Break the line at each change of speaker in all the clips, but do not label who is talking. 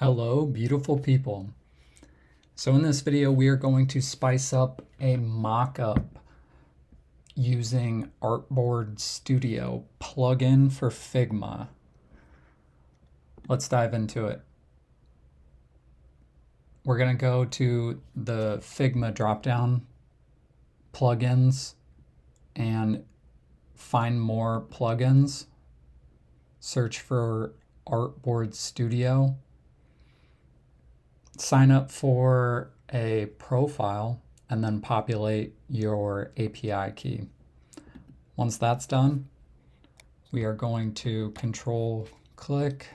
Hello, beautiful people. So in this video, we are going to spice up a mock-up using Artboard Studio plugin for Figma. Let's dive into it. We're going to go to the Figma dropdown plugins and find more plugins. Search for Artboard Studio. Sign up for a profile and then populate your API key. Once that's done, we are going to Control-click,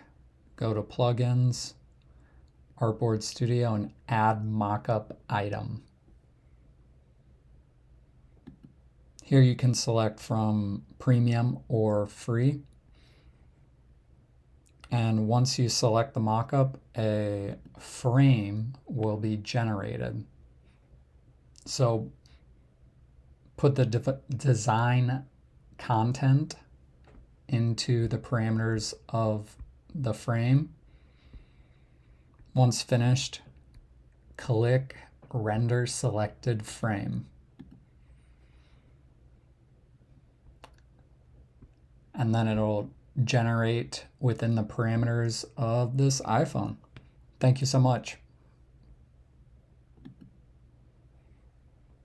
go to Plugins, Artboard Studio, and add mockup item. Here you can select from premium or free. And once you select the mockup, a frame will be generated. So put the design content into the parameters of the frame. Once finished, click Render Selected Frame. And then it'll generate within the parameters of this iPhone. Thank you so much.